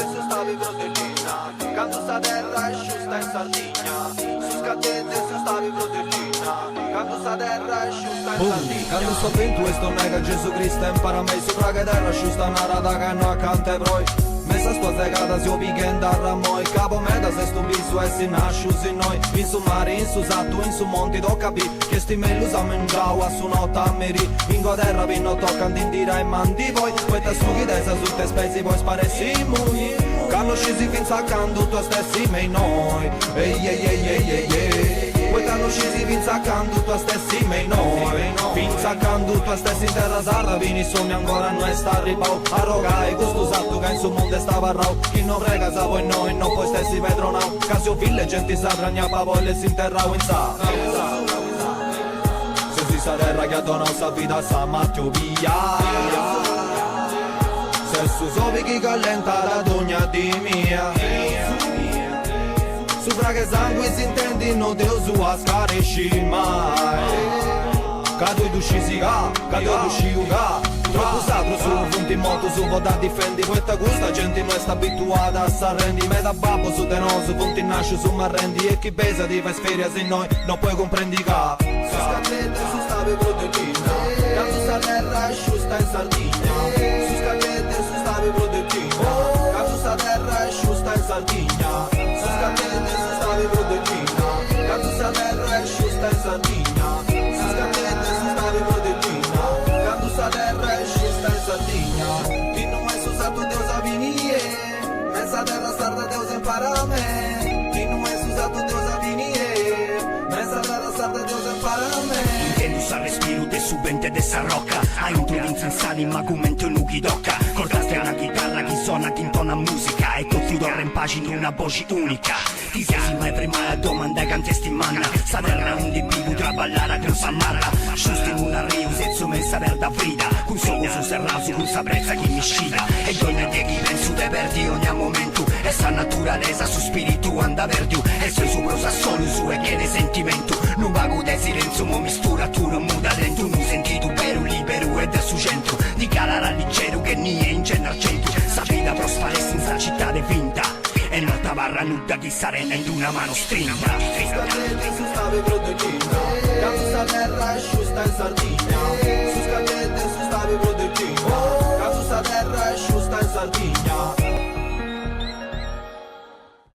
su stavi protegina, quando sta terra è giusta in Sardegna. Su scattette su stavi protegina, quando sta terra è giusta in Sardegna. Quando sto vento e sto nega Gesù Cristo impara me sopra che terra giusta una rata che non accanta proi. Messa sto segata si weekend a ramoi, capo meta se sto viso e si nasce in noi. In su mare, in su satto, in su monti tocca capì che sti mellu sa mangiao a su notte a meri. In terra pinno tocca indira e mandi voi. Questa stughi tesa su te spesi poi sparesi mui. Quando scesi finza accanto tu stessi mei noi. Ehi ehi ehi ehi ehi ehi. Quando scesi finza accanto tu stessi mei noi. Finza accanto tu stessi in terra sarra vini sogni ancora non è sta ripau. Arrogai questo salto che in su mondo stava rau. Chi non prega sa voi noi non poi stessi pedronau. Casio fille gente sa tragna pavolle si interrau in sa. Se si sa terra che adona sa vita sa mattio via. Se su sovi chi callenta la dogna di mia. Sopra che sangue si intendi non te su a scaresci mai. Cado tu scisi ca, cado tu sciuga. Troppo satro su punti in moto su da difendi. Questa gusta gente non è sta abituata a s'arrendi. Meta babbo su tenoso, punti nasce su marrendi. E chi pesa ti fa esperia se noi non puoi comprendi ca. Su scattette su stavi protegina, quando sta terra è giusta in Sardegna. Su scattette su stavi protegina, quando sta terra è giusta in Sardegna. Su scattette su stavi protegina, quando sta terra è giusta in Sardegna. Su scattette su stavi protegina, quando sta terra è giusta in Sardegna. Chi non è usato Deus a venire, mezza terra sarda Deus impara a me. Chi non è usato Deus a venire, mezza terra sarda Deus impara a me. Sa respiro de subente de sa rocca. Hai un provinzo in sani ma commento un ughi d'occa. Cordaste una chitarra chi suona ti intona musica. E tutti dorre in pace in una voce unica. Ti sei mai prima la domanda cantesti in manna. Sa terra un di più tra ballare che non sa marra. Giusto in una rio senza messa verda frida. Con solo su serrato con saprezza chi mi scida. E donna di chi penso te perdi ogni momento. E sa naturalezza su spirito anda verdiu. E se su prosa solo su e che ne sentimento. Non vago de silenzio mo mistura tu non muda dentro. Non senti tu vero libero e del suo centro. Di calara leggero che nie in genere al centro. Sa vita prospare senza città de finta. E un'altra barra nuda chi sarena in una mano stringa. Su scattette su stavi protegina, quando sta terra è giusta in Sardegna. Su scattette su stavi protegina, quando sta terra è giusta in Sardegna.